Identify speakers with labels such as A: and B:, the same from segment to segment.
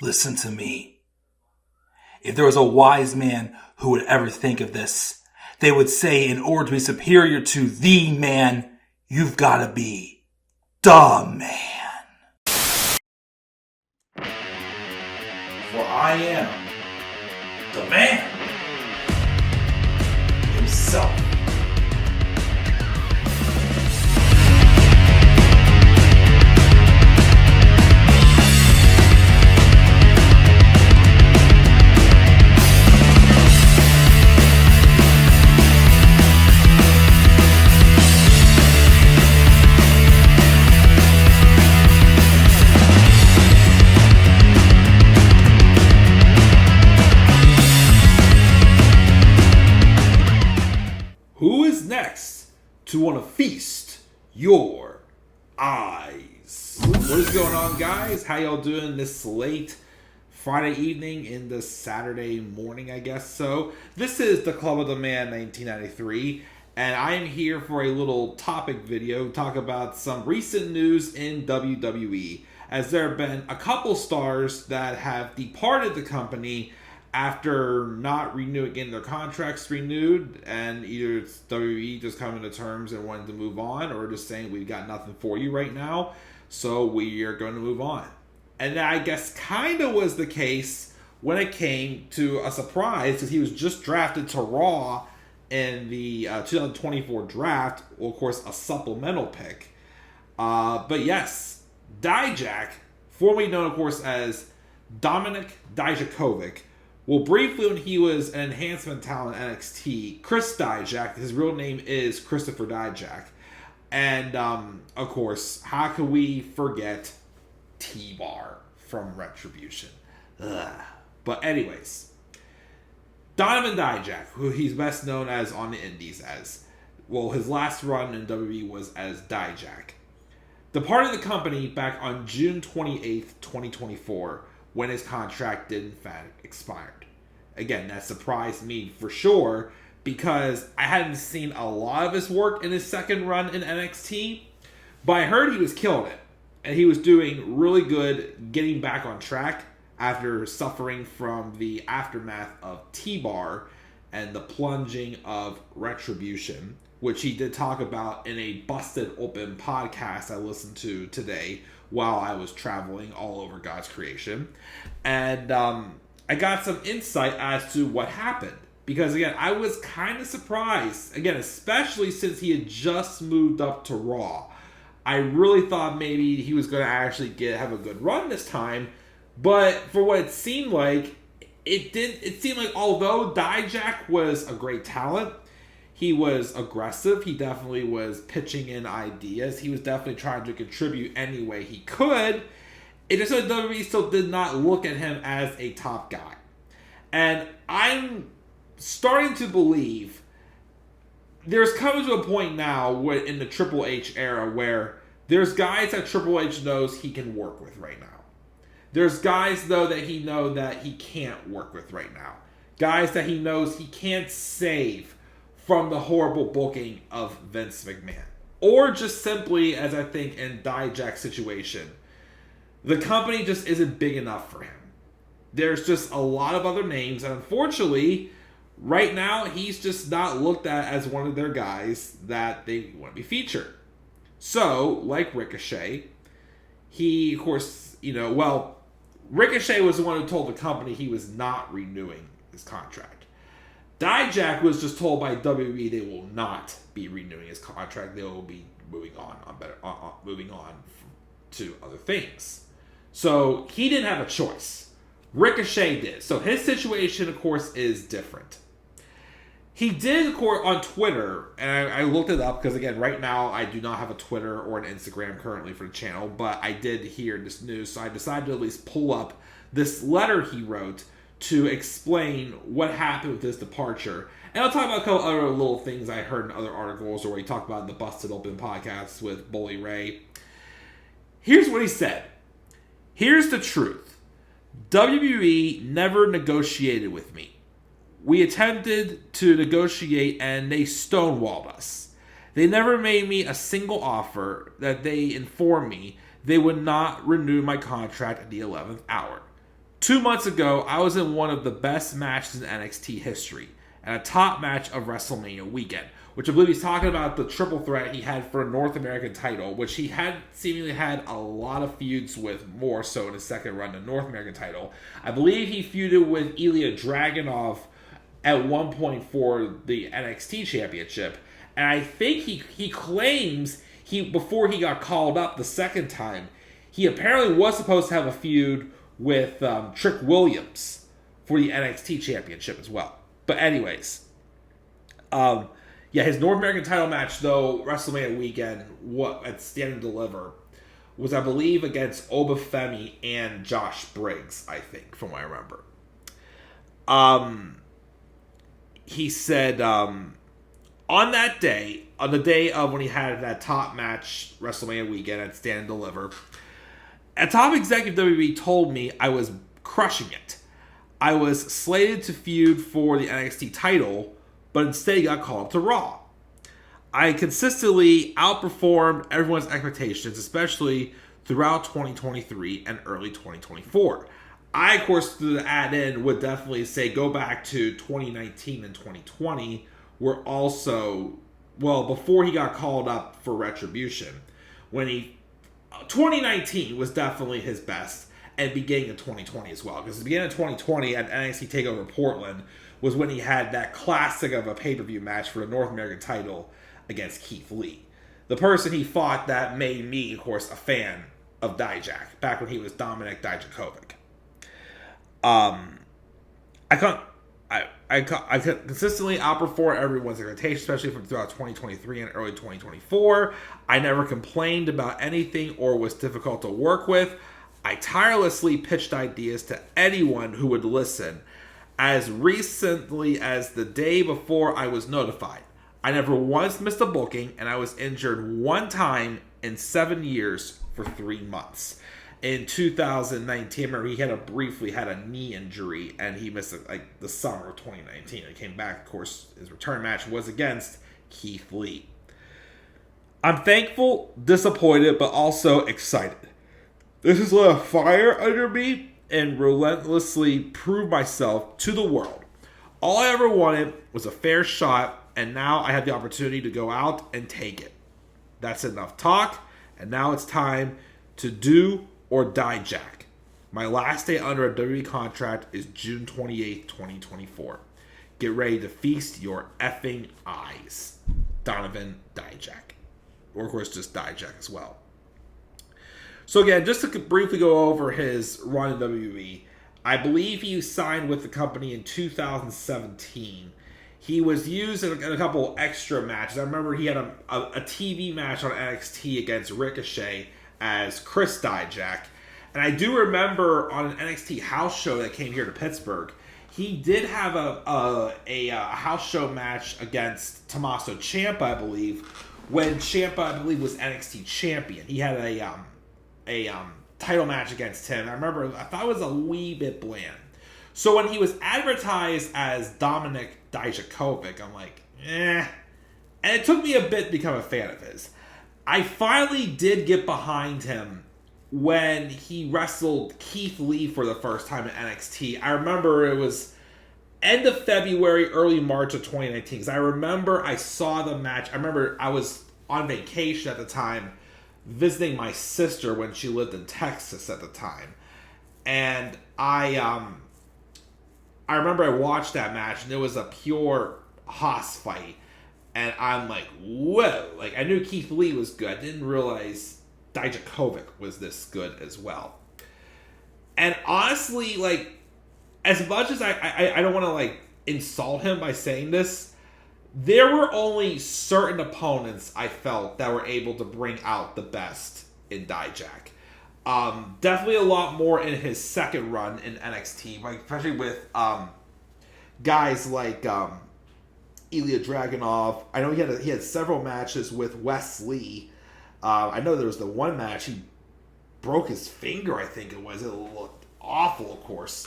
A: Listen to me. If there was a wise man who would ever think of this, they would say in order to be superior to the man, you've got to be the man. For I am the man himself.
B: Who is next to want to feast your eyes? What is going on, guys? How y'all doing this late Friday evening into Saturday morning, I guess so? This is the Club of the Man 1993, and I am here for a little topic video to talk about some recent news in WWE, as there have been a couple stars that have departed the company after not getting their contracts renewed, and either it's WWE just coming to terms and wanting to move on, or just saying we've got nothing for you right now, so we are going to move on. And that, I guess, kind of was the case when it came to a surprise, because he was just drafted to Raw in the 2024 draft, well, of course, a supplemental pick. But yes, Dijak, formerly known, of course, as Dominik Dijakovic. Well, briefly, when he was an enhancement talent in NXT, Chris Dijak, his real name is Christopher Dijak. And, of course, how could we forget T-Bar from Retribution? Ugh. But anyways, Dominik Dijak, who he's best known as on the indies as, well, his last run in WWE was as Dijak, departed the company back on June 28th, 2024, when his contract did in fact expired. Again, that surprised me for sure, because I hadn't seen a lot of his work in his second run in NXT, but I heard he was killing it, and he was doing really good getting back on track after suffering from the aftermath of T-Bar and the plunging of Retribution, which he did talk about in a Busted Open podcast I listened to today while I was traveling all over God's creation. And I got some insight as to what happened. Because, again, I was kind of surprised. Again, especially since he had just moved up to Raw. I really thought maybe he was going to actually have a good run this time. But for what it seemed like, it seemed like although Dijak was a great talent, he was aggressive. He definitely was pitching in ideas. He was definitely trying to contribute any way he could. It just so WWE still did not look at him as a top guy. And I'm starting to believe there's coming to a point now where, in the Triple H era, where there's guys that Triple H knows he can work with right now. There's guys, though, that he knows that he can't work with right now. Guys that he knows he can't save from the horrible booking of Vince McMahon. Or just simply, as I think in Dijak's situation, the company just isn't big enough for him. There's just a lot of other names, and unfortunately, right now, he's just not looked at as one of their guys that they want to be featured. So, like Ricochet, he, of course, Ricochet was the one who told the company he was not renewing his contract. Dijak was just told by WWE they will not be renewing his contract. They will be moving on to other things. So he didn't have a choice. Ricochet did. So his situation, of course, is different. He did, of course, on Twitter, and I looked it up because, again, right now I do not have a Twitter or an Instagram currently for the channel, but I did hear this news, so I decided to at least pull up this letter he wrote to explain what happened with his departure. And I'll talk about a couple other little things I heard in other articles, or he talked about in the Busted Open podcast with Bully Ray. Here's what he said. Here's the truth. WWE never negotiated with me. We attempted to negotiate and they stonewalled us. They never made me a single offer that they informed me they would not renew my contract at the 11th hour. 2 months ago, I was in one of the best matches in NXT history, and a top match of WrestleMania weekend, which I believe he's talking about the triple threat he had for a North American title, which he had seemingly had a lot of feuds with, more so in his second run to North American title. I believe he feuded with Ilya Dragunov at one point for the NXT championship, and I think he claims before he got called up the second time, he apparently was supposed to have a feud with Trick Williams for the NXT championship as well. But anyways, his North American title match, though, WrestleMania weekend, at Stand and Deliver, was, I believe, against Obafemi and Josh Briggs, I think, from what I remember. He said, on that day, on the day of when he had that top match, WrestleMania weekend at Stand and Deliver, a top executive WWE told me I was crushing it. I was slated to feud for the NXT title, but instead he got called up to Raw. I consistently outperformed everyone's expectations, especially throughout 2023 and early 2024. I, of course, to add in, would definitely say go back to 2019 and 2020, were also, well, before he got called up for Retribution, 2019 was definitely his best, and beginning of 2020 as well. Because the beginning of 2020 at NXT TakeOver Portland was when he had that classic of a pay-per-view match for the North American title against Keith Lee. The person he fought that made me, of course, a fan of Dijak, back when he was Dominik Dijakovic. I consistently outperform everyone's expectations, especially from throughout 2023 and early 2024. I never complained about anything or was difficult to work with. I tirelessly pitched ideas to anyone who would listen. As recently as the day before I was notified, I never once missed a booking, and I was injured one time in 7 years for 3 months. In 2019, I remember he briefly had a knee injury, and he missed the summer of 2019. He came back, of course, his return match was against Keith Lee. I'm thankful, disappointed, but also excited. This has lit a fire under me and relentlessly proved myself to the world. All I ever wanted was a fair shot, and now I have the opportunity to go out and take it. That's enough talk, and now it's time to do or die, Jack. My last day under a WWE contract is June 28th, 2024. Get ready to feast your effing eyes. Dominik Dijakovic. Or, of course, just Dijak as well. So, again, just to briefly go over his run in WWE, I believe he signed with the company in 2017. He was used in a couple extra matches. I remember he had a TV match on NXT against Ricochet as Chris Dijak. And I do remember on an NXT house show that came here to Pittsburgh, he did have a house show match against Tommaso Ciampa, I believe, when Ciampa, I believe, was NXT champion. He had a title match against him. I remember, I thought it was a wee bit bland. So when he was advertised as Dominik Dijakovic, I'm like, eh. And it took me a bit to become a fan of his. I finally did get behind him when he wrestled Keith Lee for the first time in NXT. I remember it was end of February, early March of 2019. Because I remember I saw the match. I remember I was on vacation at the time, visiting my sister when she lived in Texas at the time. And I remember I watched that match, and it was a pure Haas fight. And I'm like, whoa. Like, I knew Keith Lee was good. I didn't realize Dijakovic was this good as well. And honestly, like, as much as I don't want to, like, insult him by saying this, there were only certain opponents I felt that were able to bring out the best in Dijak. Definitely a lot more in his second run in NXT, like, especially with guys like Ilya Dragunov. I know he had several matches with Wes Lee. I know there was the one match he broke his finger, I think it was. It looked awful, of course.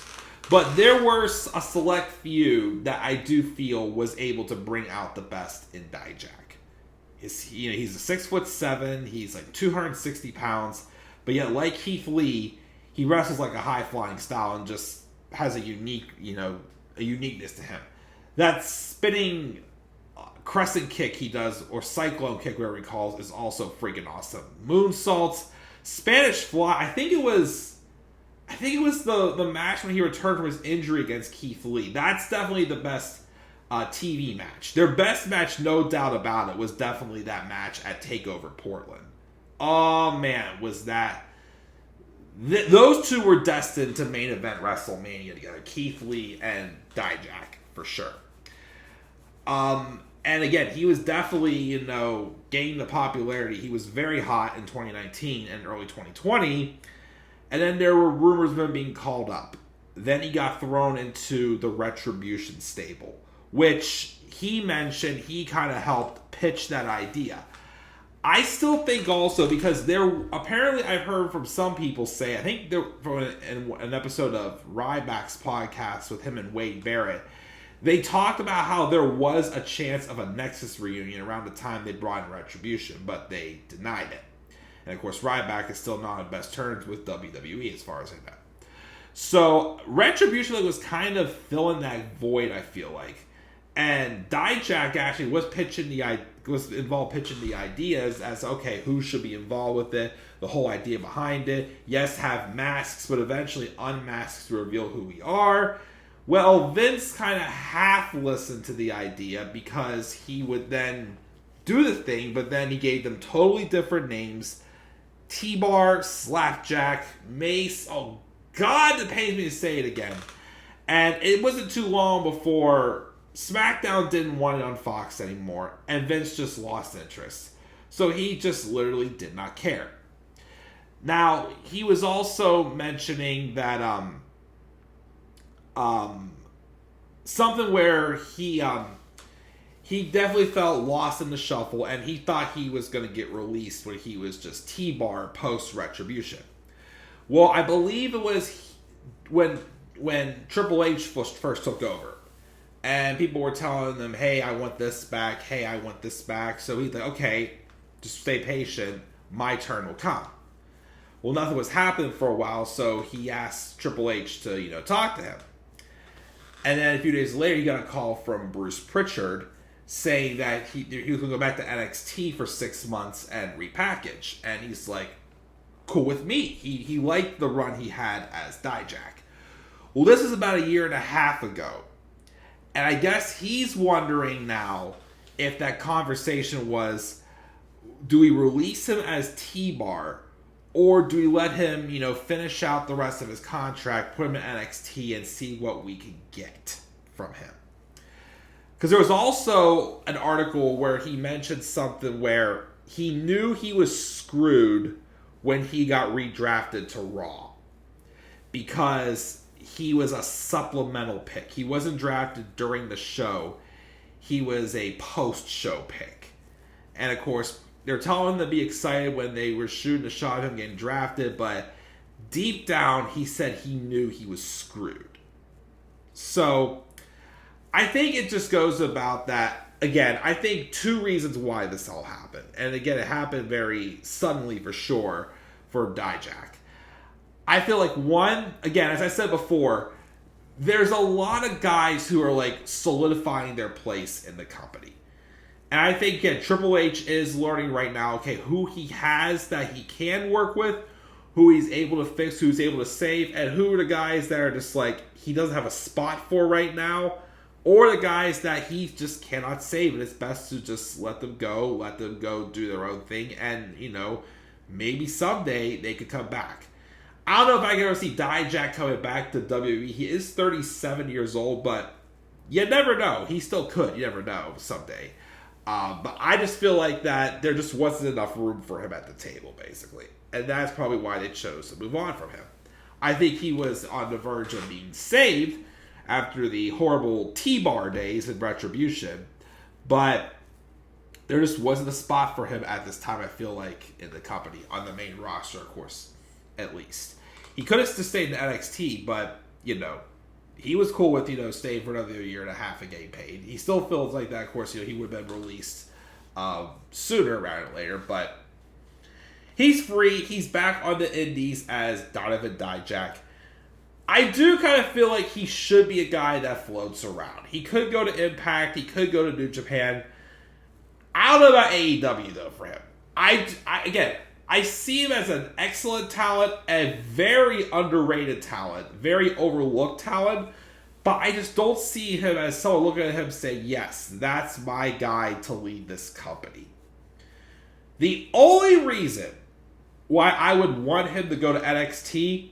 B: But there were a select few that I do feel was able to bring out the best in Dijak. He's a 6'7", he's like 260 pounds, but yet like Keith Lee, he wrestles like a high-flying style and just has a uniqueness to him. That spinning crescent kick he does, or cyclone kick, whatever he calls, is also freaking awesome. Moonsaults, Spanish Fly. I think it was the match when he returned from his injury against Keith Lee. That's definitely the best TV match. Their best match, no doubt about it, was definitely that match at TakeOver Portland. Oh man, was that... those two were destined to main event WrestleMania together. Keith Lee and Dijak, for sure. And again, he was definitely, gaining the popularity. He was very hot in 2019 and early 2020. And then there were rumors of him being called up. Then he got thrown into the Retribution stable, which he mentioned he kind of helped pitch that idea. I still think also, because apparently I've heard from some people say, I think from an episode of Ryback's podcast with him and Wade Barrett, they talked about how there was a chance of a Nexus reunion around the time they brought in Retribution, but they denied it. And of course, Ryback is still not on best terms with WWE as far as I know. So Retribution was kind of filling that void, I feel like. And Dijak actually was involved pitching the ideas as, okay, who should be involved with it, the whole idea behind it. Yes, have masks, but eventually unmasks to reveal who we are. Well, Vince kind of half listened to the idea because he would then do the thing, but then he gave them totally different names. T-Bar, Slapjack, Mace. Oh, God, it pains me to say it again. And it wasn't too long before SmackDown didn't want it on Fox anymore, and Vince just lost interest. So he just literally did not care. Now, he was also mentioning that something where he definitely felt lost in the shuffle, and he thought he was going to get released when he was just T-Bar post-Retribution. Well, I believe it was when Triple H first took over, and people were telling them, hey, I want this back, hey, I want this back. So he's like, okay, just stay patient, my turn will come. Well, nothing was happening for a while, so he asked Triple H to, talk to him. And then a few days later, he got a call from Bruce Pritchard saying that he was going to go back to NXT for 6 months and repackage. And he's like, cool with me. He liked the run he had as Dijak. Well, this is about 1.5 years ago. And I guess he's wondering now if that conversation was, do we release him as T-Bar, or do we let him, finish out the rest of his contract, put him in NXT, and see what we can get from him? Because there was also an article where he mentioned something where he knew he was screwed when he got redrafted to Raw, because he was a supplemental pick. He wasn't drafted during the show. He was a post-show pick. And of course, they're telling him to be excited when they were shooting a shot of him getting drafted, but deep down, he said he knew he was screwed. So, I think it just goes about that. Again, I think 2 reasons why this all happened. And again, it happened very suddenly for sure for Dijak. I feel like one, again, as I said before, there's a lot of guys who are like solidifying their place in the company. And I think, again, Triple H is learning right now, okay, who he has that he can work with, who he's able to fix, who's able to save, and who are the guys that are just like, he doesn't have a spot for right now, or the guys that he just cannot save, and it's best to just let them go do their own thing, and, maybe someday they could come back. I don't know if I can ever see Dijak coming back to WWE. He is 37 years old, but you never know. He still could. You never know someday. But I just feel like that there just wasn't enough room for him at the table, basically. And that's probably why they chose to move on from him. I think he was on the verge of being saved after the horrible T-Bar days in Retribution. But there just wasn't a spot for him at this time, I feel like, in the company, on the main roster, of course, at least. He could have stayed in NXT, but, he was cool with, staying for another 1.5 years and getting paid. He still feels like that, of course, he would have been released sooner rather than later, but He's free. He's back on the indies as Dominik Dijakovic. I do kind of feel like he should be a guy that floats around. He could go to Impact. He could go to New Japan. I don't know about AEW, though, for him. I see him as an excellent talent, a very underrated talent, very overlooked talent, but I just don't see him as someone looking at him saying, yes, that's my guy to lead this company. The only reason why I would want him to go to NXT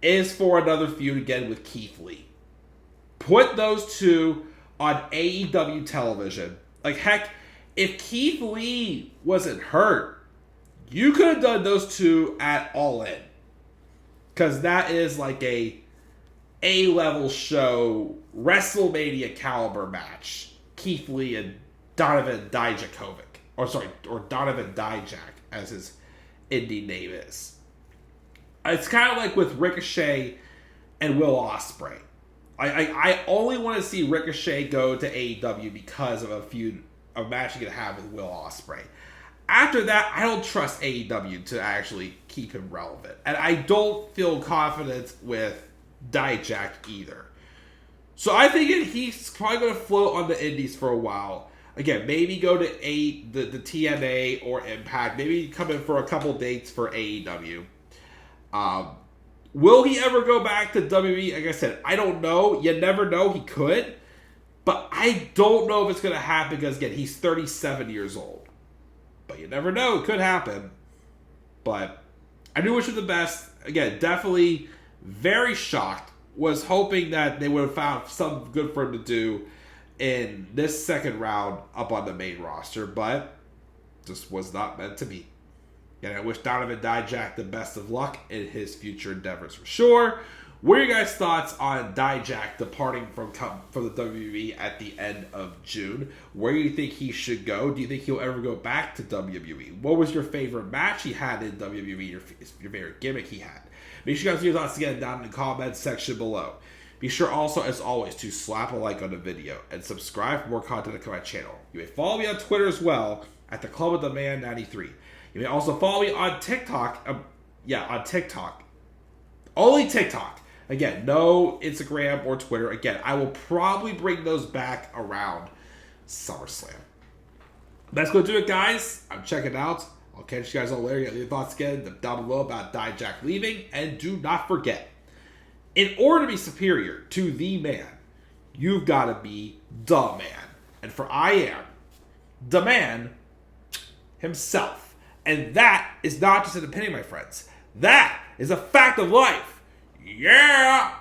B: is for another feud again with Keith Lee. Put those two on AEW television. Like, heck, if Keith Lee wasn't hurt, you could have done those two at All In. Because that is like a A-level show, Wrestlemania caliber match. Keith Lee and Dominik Dijakovic. Or Dominik Dijak, as his indie name is. It's kind of like with Ricochet and Will Ospreay. I only want to see Ricochet go to AEW because of a match he could have with Will Ospreay. After that, I don't trust AEW to actually keep him relevant. And I don't feel confident with Dijak either. So I think he's probably going to float on the indies for a while. Again, maybe go to the TNA or Impact. Maybe come in for a couple dates for AEW. Will he ever go back to WWE? Like I said, I don't know. You never know. He could. But I don't know if it's going to happen because, again, he's 37 years old. But you never know. It could happen. But I do wish him the best. Again, definitely very shocked. Was hoping that they would have found something good for him to do in this second round up on the main roster. But just was not meant to be. And I wish Dominik Dijak the best of luck in his future endeavors for sure. What are your guys' thoughts on Dijak departing from the WWE at the end of June? Where do you think he should go? Do you think he'll ever go back to WWE? What was your favorite match he had in WWE? Your favorite gimmick he had? Make sure you guys leave your thoughts again down in the comments section below. Be sure also, as always, to slap a like on the video and subscribe for more content to my channel. You may follow me on Twitter as well at the Club of DaMan 93. You may also follow me on TikTok. On TikTok. Only TikTok. Again, no Instagram or Twitter. Again, I will probably bring those back around SummerSlam. That's going to do it, guys. I'm checking out. I'll catch you guys all later. Get your thoughts again down below about Dijak leaving. And do not forget, in order to be superior to the man, you've got to be the man. And for I am the man himself. And that is not just an opinion, my friends. That is a fact of life. Yeah!